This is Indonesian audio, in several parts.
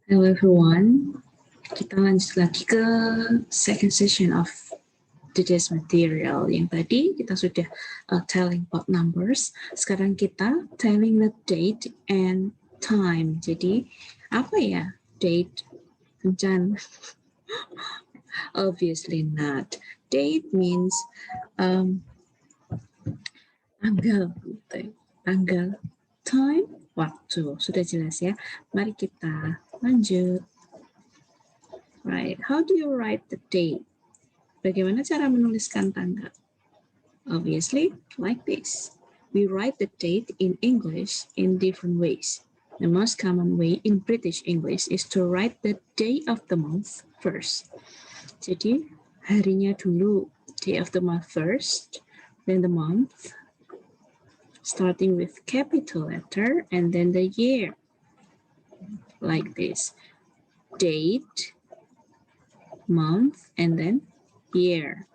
Hello everyone, kita lanjut lagi ke second session of today's material. Yang tadi kita sudah telling about numbers, sekarang kita telling the date and time. Jadi apa ya date? Kencan? Obviously not. Date means tanggal, tanggal. Time, waktu. Sudah jelas ya. Mari kita lanjut. Right. How do you write the date? Bagaimana cara menuliskan tanggal? Obviously, like this. We write the date in English in different ways. The most common way in British English is to write the day of the month first. Jadi, harinya dulu, day of the month first, then the month, starting with capital letter, and then the year. Like this. Date, month, and then year.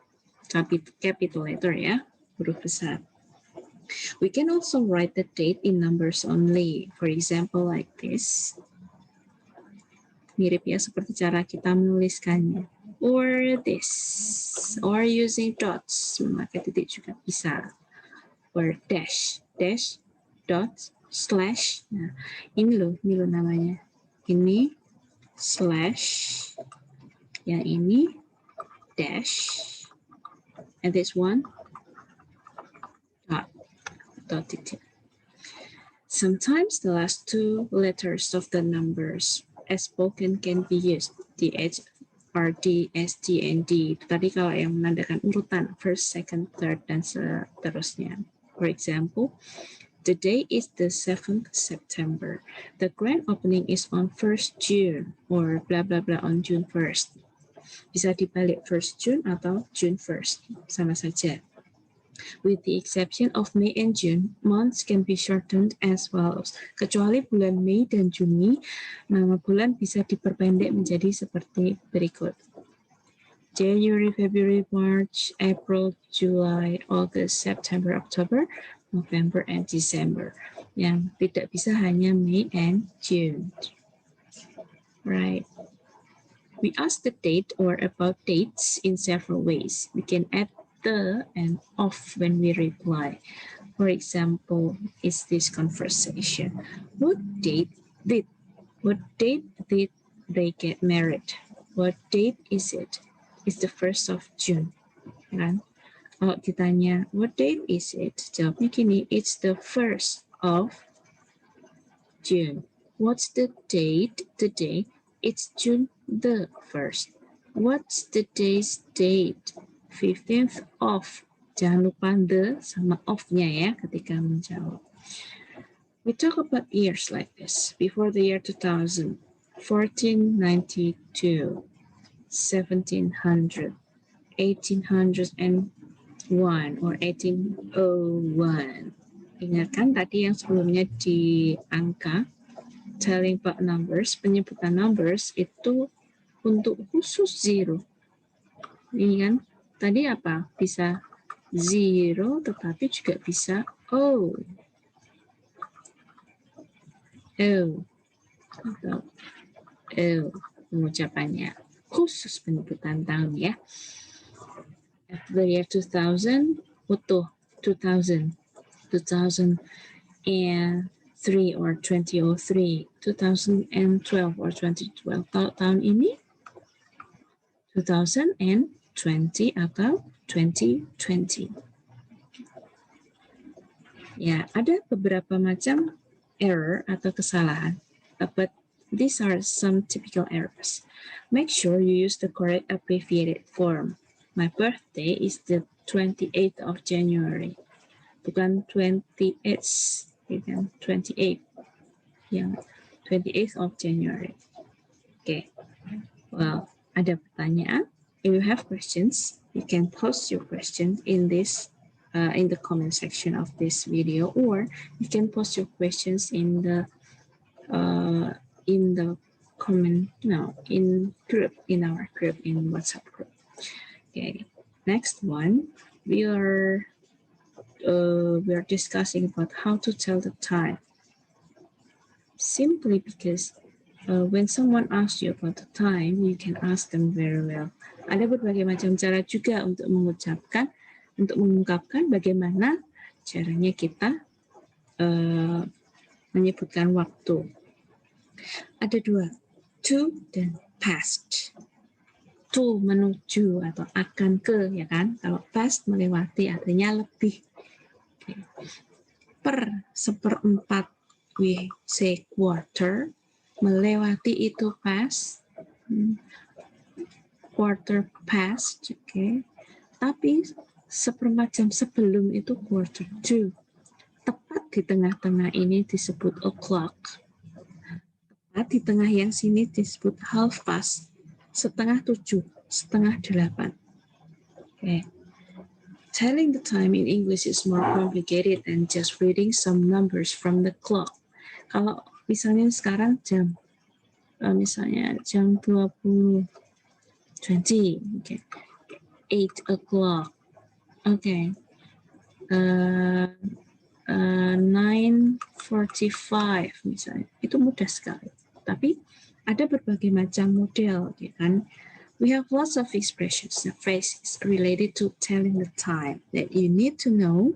Capital letter ya, huruf besar. We can also write the date in numbers only. For example, like this. Mirip ya seperti cara kita menuliskannya. Or this. Or using dots. Memakai titik juga bisa. Or dash. Dash, dot, slash. Nah, ini loh namanya. Ini slash. Yang ini dash. And this one, dot. Sometimes the last two letters of the numbers as spoken can be used, DH, RD, ST, and D. Tadi kalau yang menandakan urutan first, second, third, dan seterusnya. For example, the day is the 7th September. The grand opening is on 1st June, or blah blah blah on June 1st. Bisa dibalik 1st June atau June 1st, sama saja. With the exception of May and June, months can be shortened as follows. Kecuali bulan Mei dan Juni, nama bulan bisa diperpendek menjadi seperti berikut. January, February, March, April, July, August, September, October, November, and December. Yang tidak bisa hanya May and June. Right. We ask the date or about dates in several ways. We can add the and of when we reply. For example, is this conversation? What date did they get married? What date is it? It's the 1st of June. Kan? Kalau ditanya, what date is it? Jawabnya gini, it's the 1st of June. What's the date today? It's June the 1st. What's the day's date? 15th of. Jangan lupa the sama of-nya ya ketika menjawab. We talk about years like this. Before the year 2000, 1492, 1700, 1801, or 1801. Ingatkan tadi yang sebelumnya di angka, telling about numbers, penyebutan numbers itu untuk khusus zero. Ini kan, tadi apa? Bisa zero, tetapi juga bisa O. O. Atau O pengucapannya. Khusus penyebutan tahun ya. After the year 2000, utuh 2000. 2003 or 2003, 2012 or 2012. Kalau tahun ini 2020 atau 2020. Ya, ada beberapa macam error atau kesalahan, but these are some typical errors. Make sure you use the correct abbreviated form. My birthday is the 28th of January. Bukan 28th, 28, yang 28th of January. Okay. Well, ada pertanyaan? If you have questions, you can post your questions in this in the comment section of this video, or you can post your questions in the comment in our group in WhatsApp group. Okay. Next one, we are discussing about how to tell the time. Simply because when someone asks you about the time, you can ask them very well. Ada berbagai macam cara juga untuk mengungkapkan bagaimana caranya kita menyebutkan waktu. Ada dua, to dan past. To menuju atau akan ke, ya kan? Kalau past melewati artinya lebih. Okay. Per seperempat, we say quarter. Melewati itu past. Quarter past, okay. Tapi seperempat jam sebelum itu quarter to. Tepat di tengah-tengah ini disebut o'clock. Tepat di tengah yang sini disebut half past. Setengah 7, setengah 8. Okay. Telling the time in English is more complicated than just reading some numbers from the clock. Kalau misalnya sekarang misalnya jam 20, okay. 8 o'clock, okay. 9:45 misalnya, itu mudah sekali. Tapi ada berbagai macam model, ya kan? We have lots of expressions and phrases related to telling the time that you need to know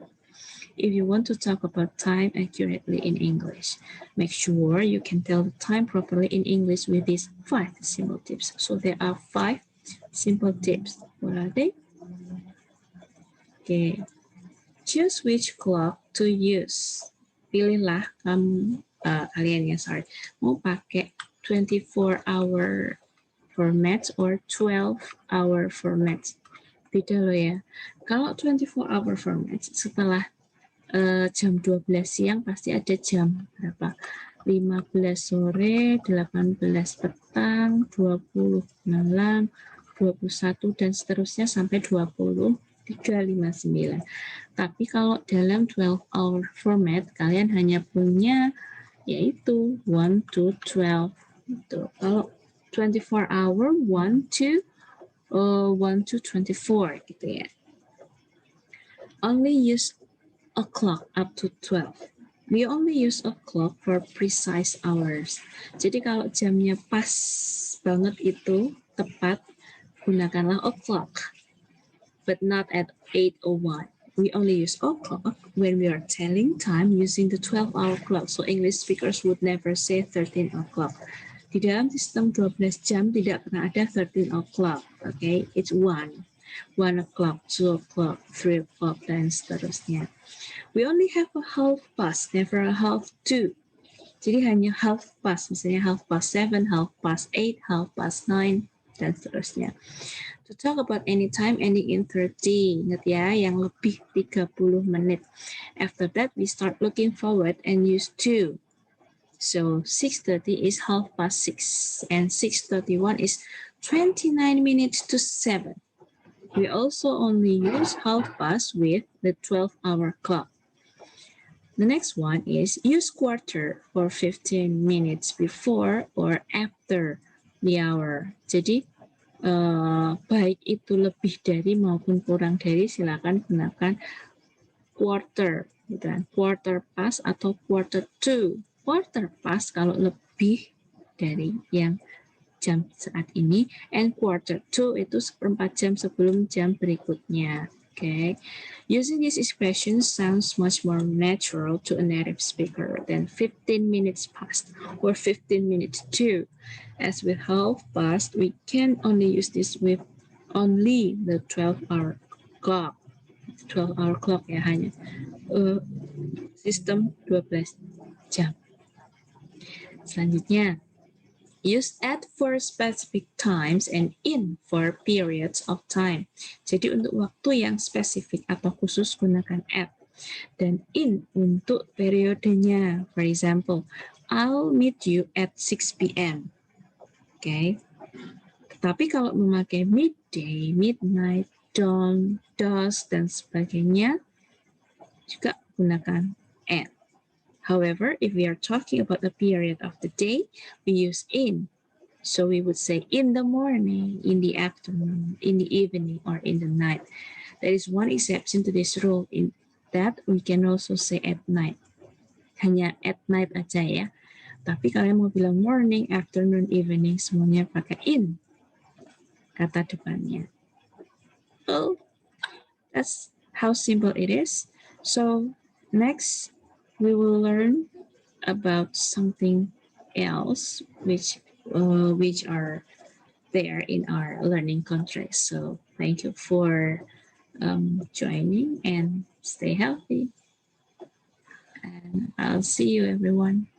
if you want to talk about time accurately in English. Make sure you can tell the time properly in English with these 5 simple tips. So there are 5 simple tips. What are they? Okay. Choose which clock to use. Pilihlah kalian ya, mau pakai 24-hour format or 12-hour format. Beda loh ya. Kalau 24-hour format, setelah jam 12 siang pasti ada jam berapa? 15 sore, 18 petang, 20 malam, 21 dan seterusnya sampai 23:59. Tapi kalau dalam 12-hour format kalian hanya punya yaitu 1 to 12. Gitu. Kalau 24-hour 1 to 24 gitu ya. Only use a clock up to 12. We only use a clock for precise hours. Jadi kalau jamnya pas banget itu tepat, gunakanlah a clock, but not at 8:01. We only use a clock when we are telling time using the 12-hour clock. So English speakers would never say 13 o'clock. Di dalam sistem 12 jam tidak pernah ada 13 o'clock. Okay, it's 1 o'clock, 2 o'clock, 3 o'clock, dan seterusnya. We only have a half past, never a half to. Jadi hanya half past, misalnya half past 7, half past 8, half past 9, dan seterusnya. To talk about any time ending in 30, ingat ya, yang lebih 30 menit. After that, we start looking forward and use to. So 6:30 is half past 6, and 6:31 is 29 minutes to 7. We also only use half past with the 12-hour clock. The next one is use quarter for 15 minutes before or after the hour. Jadi baik itu lebih dari maupun kurang dari, silakan gunakan quarter, gitu kan? Quarter past atau quarter to. Quarter past kalau lebih dari yang jam saat ini, and quarter to itu seperempat jam sebelum jam berikutnya. Okay, using this expression sounds much more natural to a native speaker than 15 minutes past or 15 minutes to. As with half past, we can only use this with only the 12-hour clock. 12-hour clock ya, hanya sistem 12 jam. Selanjutnya, use at for specific times and in for periods of time. Jadi untuk waktu yang spesifik atau khusus gunakan at, dan in untuk periodenya. For example, I'll meet you at 6 p.m. Okay. Tapi kalau memakai midday, midnight, dawn, dusk, dan sebagainya, juga gunakan at. However, if we are talking about the period of the day, we use in. So we would say in the morning, in the afternoon, in the evening, or in the night. There is one exception to this rule, in that we can also say at night. Hanya at night aja ya. Tapi kalian mau bilang morning, afternoon, evening, semuanya pakai in kata depannya. Oh, that's how simple it is. So next we will learn about something else which are there in our learning contracts. So thank you for joining and stay healthy. And I'll see you everyone.